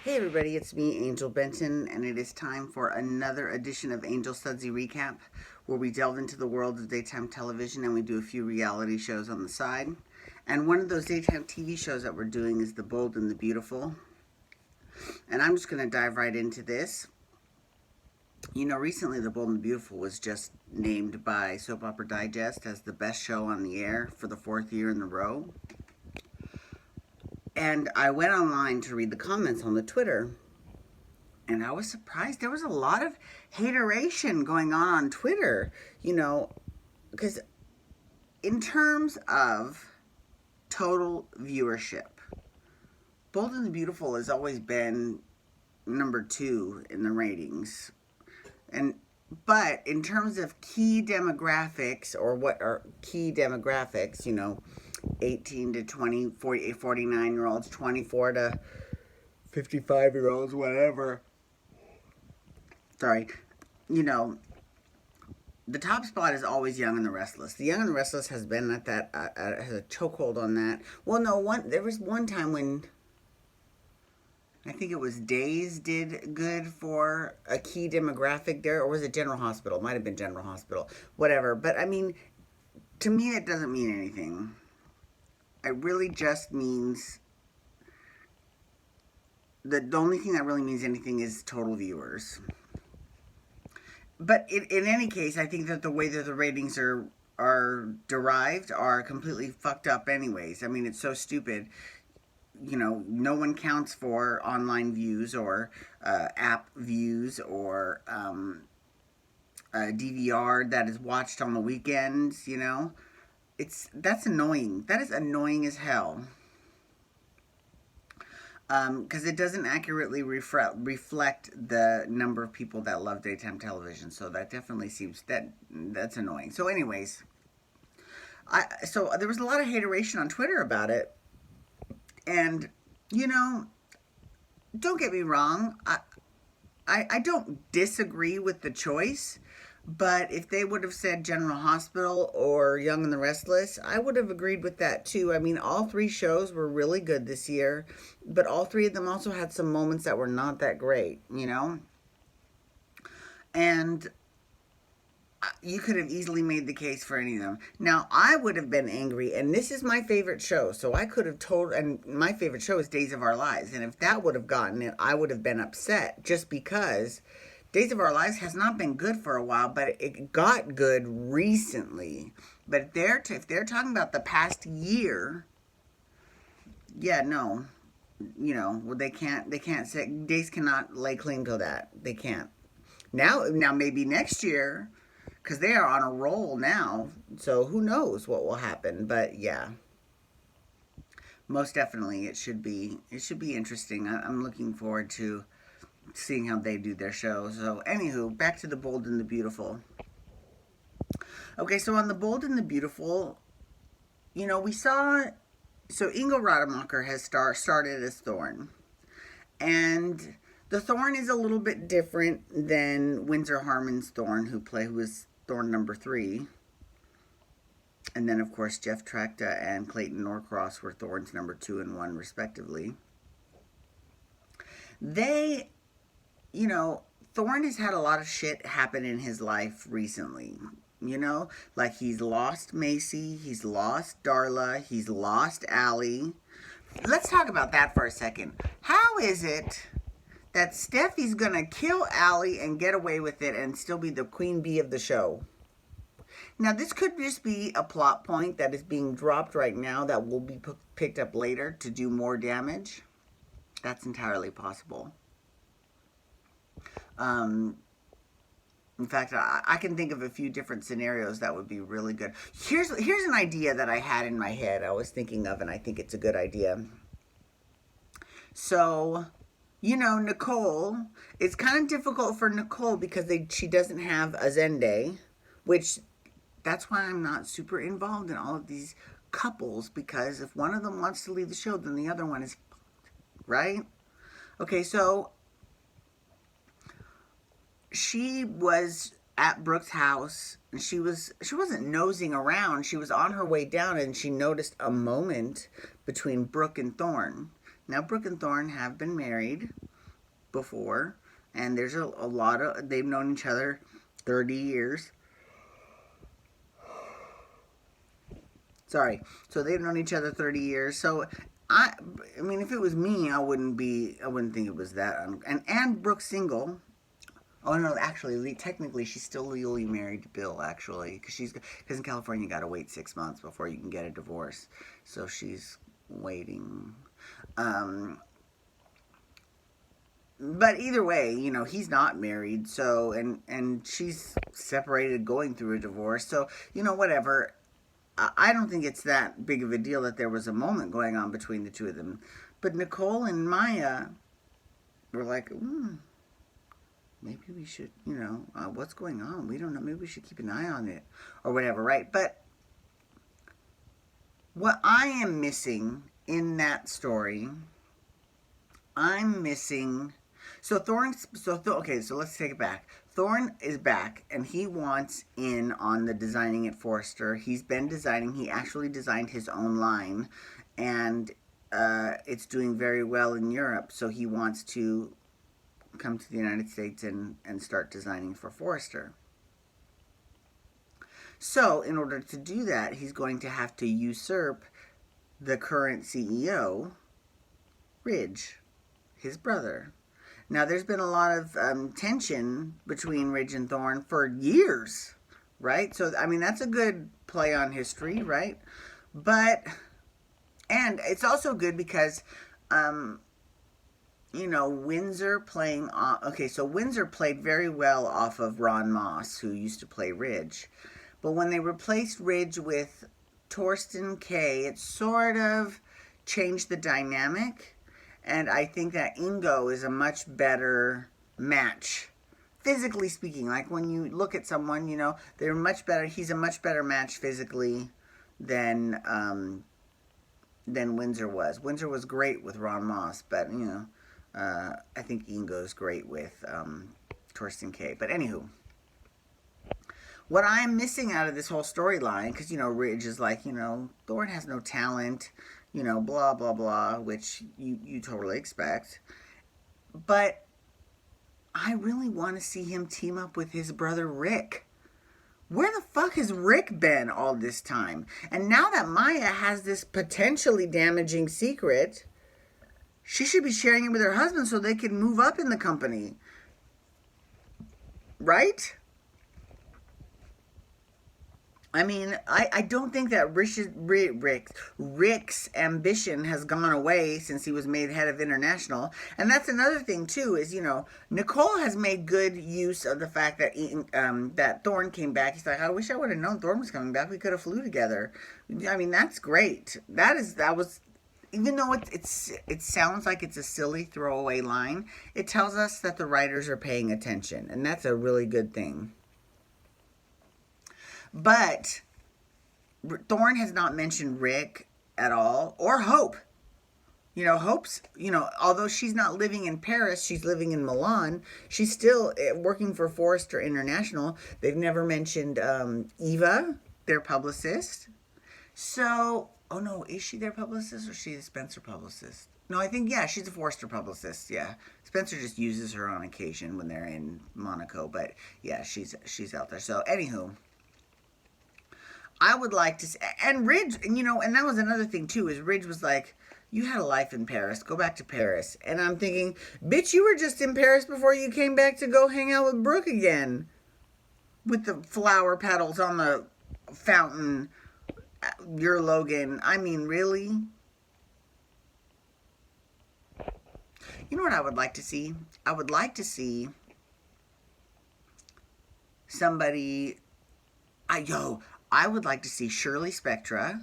Hey everybody, it's me, Angel Benton, and it is time for another edition of Angel Sudsy Recap, where we delve into the world of daytime television and we do a few reality shows on the side. And one of those daytime TV shows that we're doing is The Bold and the Beautiful. And I'm just going to dive right into this. You know, recently The Bold and the Beautiful was just named by Soap Opera Digest as the best show on the air for the fourth year in a row. And I went online to read the comments on the Twitter, and I was surprised. There was a lot of hateration going on Twitter, because in terms of total viewership, Bold and the Beautiful has always been number two in the ratings. But in terms of key demographics, or what are key demographics, 18 to 20, 40, 49-year-olds, 24 to 55-year-olds, whatever. Sorry. You know, the top spot is always Young and the Restless. The Young and the Restless has been at that, has a chokehold on that. Well, no, there was one time when I think it was Days did good for a key demographic there, or was it General Hospital? It might have been General Hospital. Whatever. But I mean, to me, it doesn't mean anything. It really just means the only thing that really means anything is total viewers. But in any case, I think that the way that the ratings are derived are completely fucked up anyways. I mean, it's so stupid. No one counts for online views or app views or DVR that is watched on the weekends, that's annoying. That is annoying as hell. Because it doesn't accurately reflect the number of people that love daytime television. So that definitely seems that's annoying. So, anyways, so there was a lot of hateration on Twitter about it, and don't get me wrong, I don't disagree with the choice. But if they would have said General Hospital or Young and the Restless, I would have agreed with that too. I mean, all three shows were really good this year, but all three of them also had some moments that were not that great. And you could have easily made the case for any of them. Now, I would have been angry, and this is my favorite show, so I could have told, and my favorite show is Days of Our Lives, and if that would have gotten it, I would have been upset just because Days of Our Lives has not been good for a while, but it got good recently. But if they're talking about the past year, yeah, no, well, they can't say Days cannot lay claim to that. They can't. Now maybe next year, because they are on a roll now. So who knows what will happen? But yeah, most definitely it should be interesting. I'm looking forward to seeing how they do their show. So, anywho, back to The Bold and the Beautiful. Okay, so on The Bold and the Beautiful, we saw. So, Ingo Rademacher has started as Thorn. And the Thorn is a little bit different than Windsor Harmon's Thorn, who was Thorn number 3. And then, of course, Jeff Trachta and Clayton Norcross were Thorns number 2 and 1, respectively. Thorn has had a lot of shit happen in his life recently. Like he's lost Macy, he's lost Darla, he's lost Allie. Let's talk about that for a second. How is it that Steffi's gonna kill Allie and get away with it and still be the queen bee of the show? Now, this could just be a plot point that is being dropped right now that will be picked up later to do more damage. That's entirely possible. In fact, I can think of a few different scenarios that would be really good. Here's an idea that I had in my head. I was thinking of, and I think it's a good idea. So, Nicole. It's kind of difficult for Nicole because she doesn't have a Zende, which that's why I'm not super involved in all of these couples, because if one of them wants to leave the show, then the other one is fucked, right? Okay, so she was at Brooke's house, and she wasn't nosing around. She was on her way down, and she noticed a moment between Brooke and Thorne. Now, Brooke and Thorne have been married, before, and there's a lot of, they've known each other 30 years. Sorry. So they've known each other 30 years. So I I mean, if it was me, I wouldn't think it was that. And Brooke's single. Oh no, actually, technically, she's still legally married to Bill. Actually, because in California, you got to wait 6 months before you can get a divorce. So she's waiting. Um, but either way, he's not married. So and she's separated, going through a divorce. So whatever. I don't think it's that big of a deal that there was a moment going on between the two of them. But Nicole and Maya were like, maybe we should, what's going on? We don't know. Maybe we should keep an eye on it or whatever, right? But what I am missing in that story, I'm missing. So okay, so let's take it back. Thorne is back, and he wants in on the designing at Forrester. He's been designing. He actually designed his own line, and it's doing very well in Europe. So he wants to come to the United States and start designing for Forrester. So in order to do that, he's going to have to usurp the current CEO, Ridge, his brother. Now, there's been a lot of tension between Ridge and Thorne for years, right? So, I mean, that's a good play on history, right? And it's also good because, Windsor playing okay, so Windsor played very well off of Ron Moss, who used to play Ridge. But when they replaced Ridge with Torsten Kay, it sort of changed the dynamic. And I think that Ingo is a much better match, physically speaking. Like when you look at someone, they're much better. He's a much better match physically than Windsor was. Windsor was great with Ron Moss, but I think Ingo's great with Torsten Kay. But anywho, what I'm missing out of this whole storyline, because Ridge is like, Thorne has no talent. Blah, blah, blah, which you totally expect. But I really want to see him team up with his brother Rick. Where the fuck has Rick been all this time? And now that Maya has this potentially damaging secret, she should be sharing it with her husband so they can move up in the company. Right? I mean, I don't think that Rick's ambition has gone away since he was made head of International. And that's another thing, too, is, Nicole has made good use of the fact that that Thorne came back. He's like, I wish I would have known Thorne was coming back. We could have flew together. I mean, that's great. That was, even though it sounds like it's a silly throwaway line, it tells us that the writers are paying attention. And that's a really good thing. But Thorne has not mentioned Rick at all, or Hope. Hope's, although she's not living in Paris, she's living in Milan. She's still working for Forrester International. They've never mentioned Eva, their publicist. So, oh no, is she their publicist or is she the Spencer publicist? No, I think, yeah, she's a Forrester publicist, yeah. Spencer just uses her on occasion when they're in Monaco, but yeah, she's out there. So, anywho, I would like to see, and Ridge, and that was another thing too, is Ridge was like, you had a life in Paris, go back to Paris. And I'm thinking, bitch, you were just in Paris before you came back to go hang out with Brooke again. With the flower petals on the fountain, your Logan. I mean, really? You know what I would like to see? I would like to see somebody, I would like to see Shirley Spectra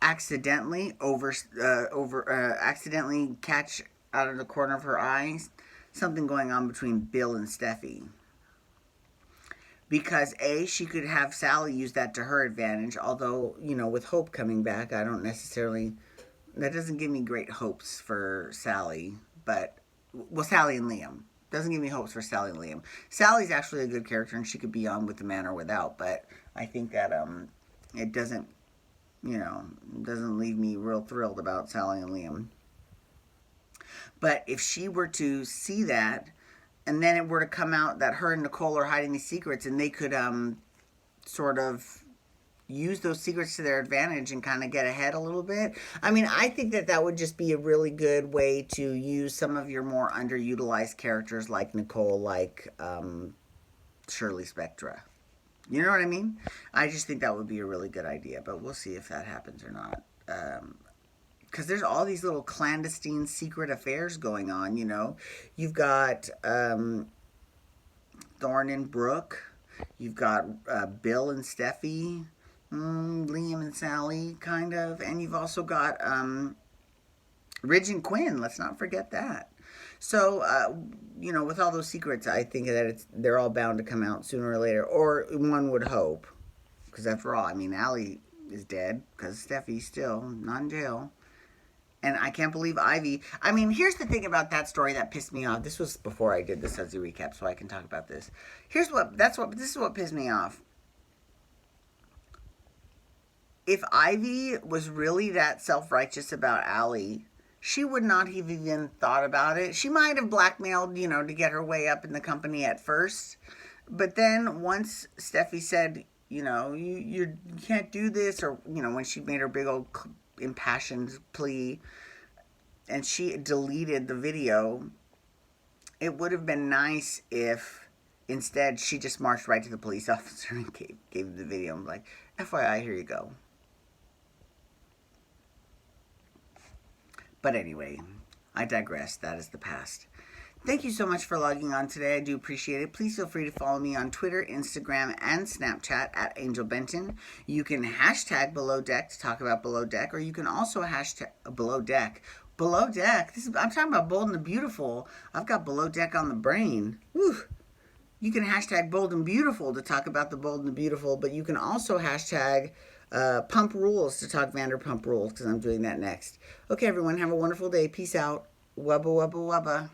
accidentally accidentally catch out of the corner of her eyes something going on between Bill and Steffi. Because she could have Sally use that to her advantage, although, with Hope coming back, I don't necessarily, that doesn't give me great hopes for Sally, but, Sally and Liam. Doesn't give me hopes for Sally and Liam. Sally's actually a good character, and she could be on with the man or without, but I think that it doesn't leave me real thrilled about Sally and Liam. But if she were to see that, and then it were to come out that her and Nicole are hiding these secrets, and they could sort of use those secrets to their advantage and kind of get ahead a little bit. I mean, I think that that would just be a really good way to use some of your more underutilized characters like Nicole, like Shirley Spectra. You know what I mean? I just think that would be a really good idea, but we'll see if that happens or not. Because there's all these little clandestine secret affairs going on, you know. You've got Thorne and Brooke. You've got Bill and Steffi. Liam and Sally, kind of. And you've also got Ridge and Quinn. Let's not forget that. So, you know, with all those secrets, I think that they're all bound to come out sooner or later. Or one would hope. Because after all, I mean, Allie is dead. Because Steffi's still not in jail. And I can't believe Ivy. I mean, here's the thing about that story that pissed me off. This was before I did the Sudsy recap, so I can talk about this. This is what pissed me off. If Ivy was really that self-righteous about Allie, she would not have even thought about it. She might have blackmailed, you know, to get her way up in the company at first. But then once Steffi said, you know, you can't do this, or, you know, when she made her big old impassioned plea and she deleted the video, it would have been nice if instead she just marched right to the police officer and gave the video. I'm like, FYI, here you go. But anyway, I digress. That is the past. Thank you so much for logging on today. I do appreciate it. Please feel free to follow me on Twitter, Instagram, and Snapchat at Angel Benton. You can hashtag Below Deck to talk about Below Deck, or you can also hashtag Below Deck. Below Deck. I'm talking about Bold and the Beautiful. I've got Below Deck on the brain. Whew. You can hashtag Bold and Beautiful to talk about the Bold and the Beautiful, but you can also hashtag Pump Rules to talk Vanderpump Rules, because I'm doing that next. Okay, everyone, have a wonderful day. Peace out. Wubba, wubba, wubba.